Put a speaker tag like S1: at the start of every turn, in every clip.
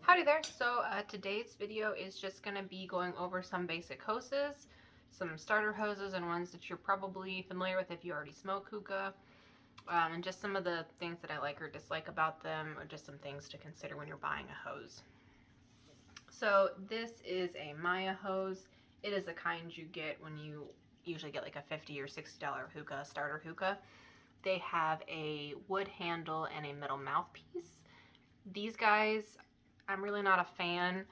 S1: Howdy there. So today's video is just going to be going over some basic hoses, some starter hoses and ones that you're probably familiar with if you already smoke hookah, and just some of the things that I like or dislike about them, or just some things to consider when you're buying a hose. So this is a Maya hose. It is the kind you get when you usually get like a $50 or $60 hookah, starter hookah. They have a wood handle and a metal mouthpiece. These guys, I'm really not a fan,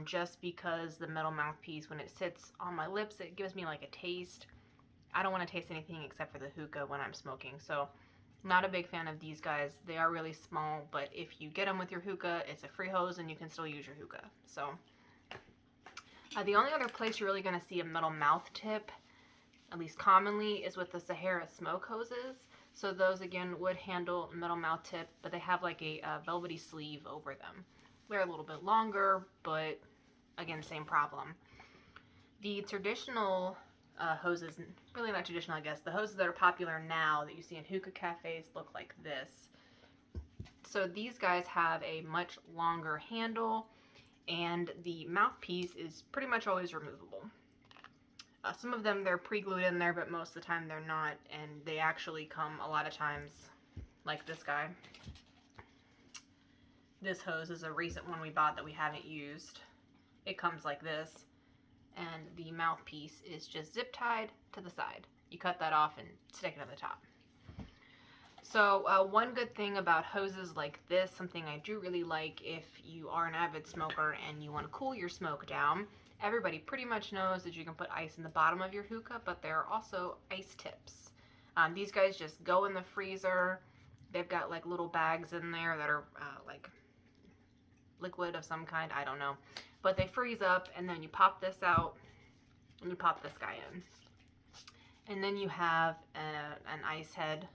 S1: just because the metal mouthpiece, when it sits on my lips, it gives me like a taste. I don't want to taste anything except for the hookah when I'm smoking, so not a big fan of these guys. They are really small, but if you get them with your hookah, it's a free hose and you can still use your hookah. So the only other place you're really going to see a metal mouth tip, at least commonly, is with the Sahara smoke hoses. So those, again, wood handle, metal mouth tip, but they have like a velvety sleeve over them. They're a little bit longer, but again, same problem. The traditional hoses, really not traditional, I guess, the hoses that are popular now that you see in hookah cafes look like this. So these guys have a much longer handle, and the mouthpiece is pretty much always removable. Some of them, they're pre-glued in there, but most of the time they're not, and they actually come a lot of times like this guy. This hose is a recent one we bought that we haven't used. It comes like this, and the mouthpiece is just zip tied to the side. You cut that off and stick it on the top. So one good thing about hoses like this, something I do really like if you are an avid smoker and you want to cool your smoke down, everybody pretty much knows that you can put ice in the bottom of your hookah, but there are also ice tips. These guys just go in the freezer. They've got like little bags in there that are like liquid of some kind, I don't know, but they freeze up, and then you pop this out and you pop this guy in, and then you have an ice head,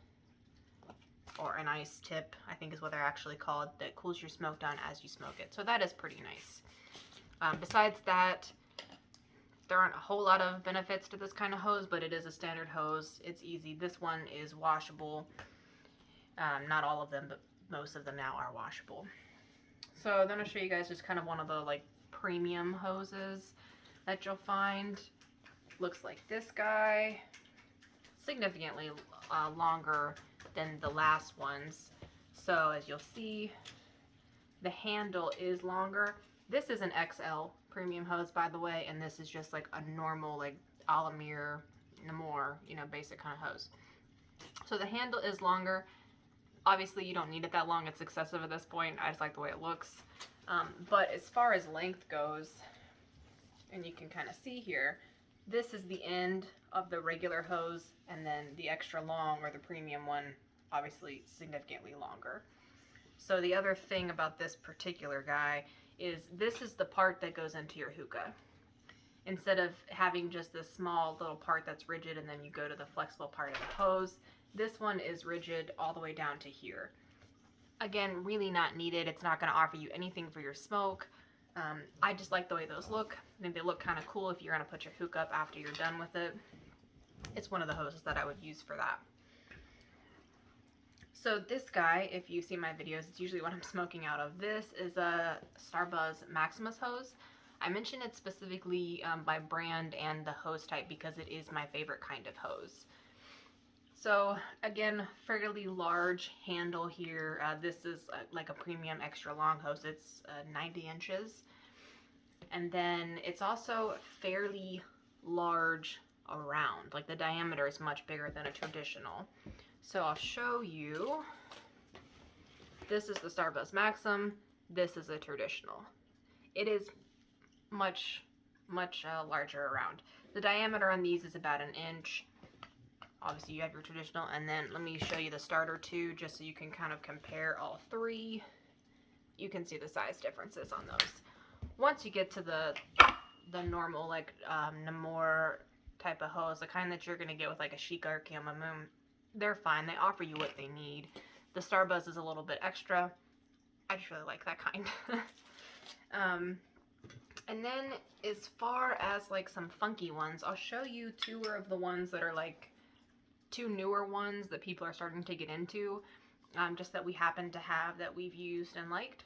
S1: or an ice tip, I think is what they're actually called, that cools your smoke down as you smoke it. So that is pretty nice. Besides that, there aren't a whole lot of benefits to this kind of hose, but it is a standard hose. It's easy. This one is washable. Not all of them, but most of them now are washable. So I'm going to show you guys just kind of one of the like premium hoses that you'll find. Looks like this guy. Significantly longer than the last ones. So as you'll see, the handle is longer. This is an XL premium hose, by the way, and this is just like a normal, like Alamir, Namor, you know, basic kind of hose. So the handle is longer. Obviously, you don't need it that long. It's excessive at this point. I just like the way it looks. But as far as length goes, and you can kind of see here, this is the end of the regular hose, and then the extra long, or the premium one, obviously significantly longer. So the other thing about this particular guy is this is the part that goes into your hookah. Instead of having just this small little part that's rigid and then you go to the flexible part of the hose, this one is rigid all the way down to here. Again, really not needed. It's not going to offer you anything for your smoke. I just like the way those look. I think they look kind of cool if you're going to put your hookah up after you're done with it. It's one of the hoses that I would use for that. So this guy, if you see my videos, it's usually what I'm smoking out of. This is a Starbuzz Maximus hose. I mention it specifically by brand and the hose type because it is my favorite kind of hose. So again, fairly large handle here. This is like a premium extra long hose. It's 90 inches. And then it's also fairly large around. Like the diameter is much bigger than a traditional. So I'll show you. This is the Starbuzz Maxim. This is a traditional. It is much larger around. The diameter on these is about 1 inch. Obviously you have your traditional, and then let me show you the starter too, just so you can kind of compare all three. You can see the size differences on those. Once you get to the normal, like Namor type of hose, the kind that you're going to get with like a Sheikah or Camamoon, they're fine. They offer you what they need. The Starbuzz is a little bit extra. I just really like that kind. And then as far as like some funky ones, I'll show you two of the ones that are like two newer ones that people are starting to get into, just that we happen to have that we've used and liked.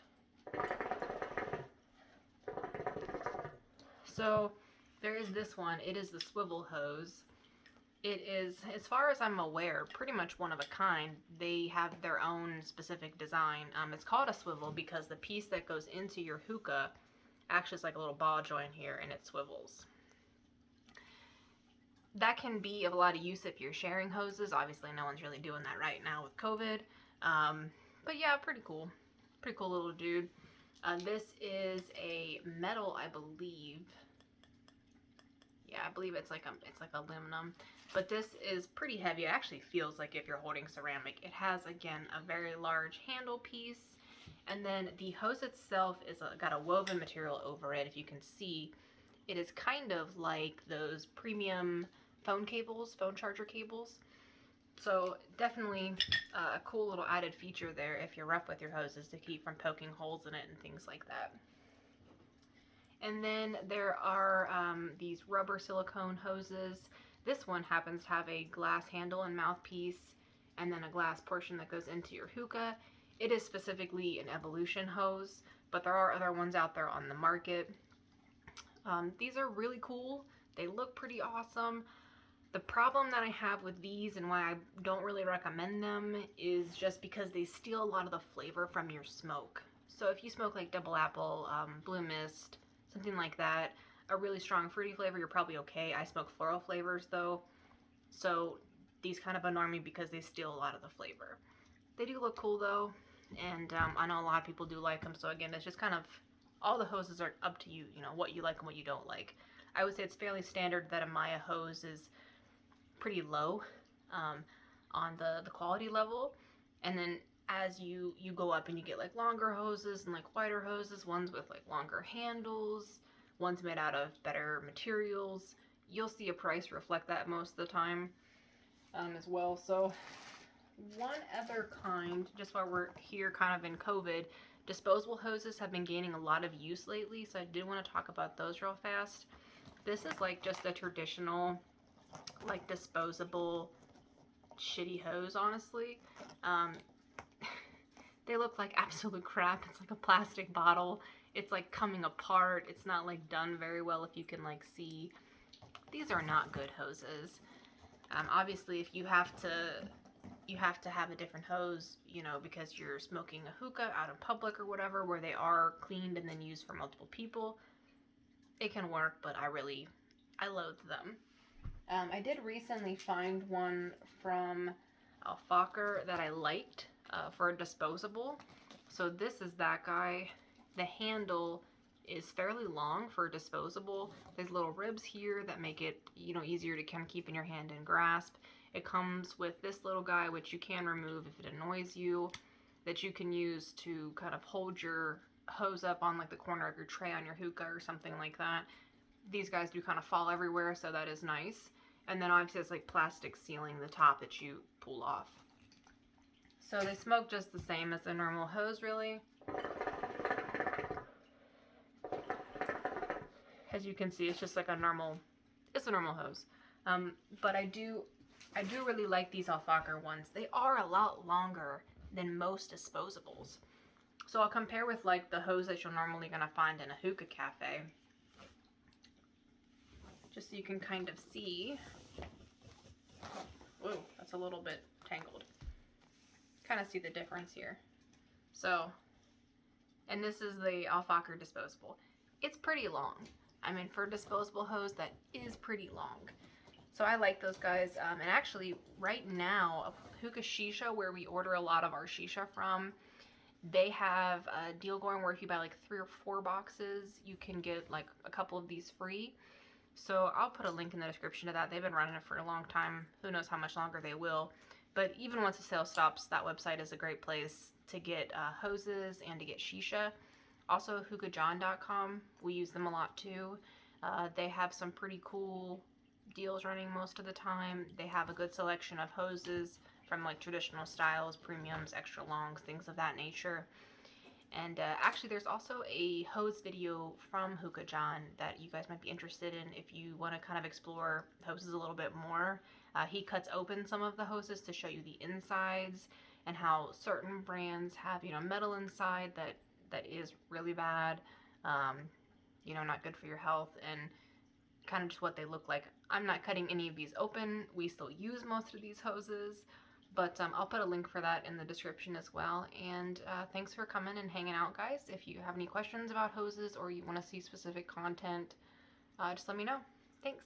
S1: So there is this one. It is the Swivel Hose. It is, as far as I'm aware, pretty much one of a kind. They have their own specific design. It's called a swivel because the piece that goes into your hookah actually is like a little ball joint here, and it swivels. That can be of a lot of use if you're sharing hoses. Obviously, no one's really doing that right now with COVID. But yeah, pretty cool. Pretty cool little dude. This is a metal, I believe. Yeah, I believe it's like aluminum. But this is pretty heavy. It actually feels like if you're holding ceramic. It has, again, a very large handle piece. And then the hose itself is got a woven material over it. If you can see, it is kind of like those premium phone cables, phone charger cables. So definitely a cool little added feature there if you're rough with your hoses to keep from poking holes in it and things like that. And then there are these rubber silicone hoses. This one happens to have a glass handle and mouthpiece, and then a glass portion that goes into your hookah. It is specifically an Evolution hose, but there are other ones out there on the market. These are really cool. They look pretty awesome. The problem that I have with these and why I don't really recommend them is just because they steal a lot of the flavor from your smoke. So if you smoke like double apple, blue mist, something like that, a really strong fruity flavor, you're probably okay. I smoke floral flavors though, so these kind of annoy me because they steal a lot of the flavor. They do look cool though, and I know a lot of people do like them, so again, it's just kind of, all the hoses are up to you, you know, what you like and what you don't like. I would say it's fairly standard that a Maya hose is pretty low on the quality level, and then as you go up and you get like longer hoses and like wider hoses, ones with like longer handles, ones made out of better materials, you'll see a price reflect that most of the time as well. So one other kind, just while we're here kind of in COVID, disposable hoses have been gaining a lot of use lately, so I did want to talk about those real fast. This is like just a traditional like disposable shitty hose, honestly. They look like absolute crap. It's like a plastic bottle. It's like coming apart. It's not like done very well, if you can like see. These are not good hoses. Obviously, if you have to have a different hose, you know, because you're smoking a hookah out in public or whatever, where they are cleaned and then used for multiple people, it can work, but I loathe them. I did recently find one from Alfaker that I liked for a disposable. So this is that guy. The handle is fairly long for a disposable. There's little ribs here that make it, you know, easier to kind of keep in your hand and grasp. It comes with this little guy, which you can remove if it annoys you, that you can use to kind of hold your hose up on like the corner of your tray on your hookah or something like that. These guys do kind of fall everywhere, so that is nice. And then obviously it's like plastic sealing the top that you pull off. So they smoke just the same as a normal hose, really. As you can see, it's just like a normal hose. But I do really like these Alfaker ones. They are a lot longer than most disposables. So I'll compare with like the hose that you're normally gonna find in a hookah cafe, just so you can kind of see. Whoa, that's a little bit tangled. Kind of see the difference here. So, and this is the Alfaker disposable. It's pretty long. I mean, for a disposable hose, that is pretty long. So I like those guys. And actually, right now, Hookah Shisha, where we order a lot of our shisha from, they have a deal going where if you buy like 3 or 4 boxes, you can get like a couple of these free. So I'll put a link in the description to that. They've been running it for a long time. Who knows how much longer they will. But even once the sale stops, that website is a great place to get hoses and to get shisha. Also, hookahjohn.com. We use them a lot too. They have some pretty cool deals running most of the time. They have a good selection of hoses from like traditional styles, premiums, extra longs, things of that nature. And actually, there's also a hose video from Hookah John that you guys might be interested in if you want to kind of explore hoses a little bit more. He cuts open some of the hoses to show you the insides and how certain brands have, you know, metal inside that is really bad. you know, not good for your health, and kind of just what they look like. I'm not cutting any of these open. We still use most of these hoses, but I'll put a link for that in the description as well. And thanks for coming and hanging out, guys. If you have any questions about hoses or you want to see specific content, just let me know. Thanks.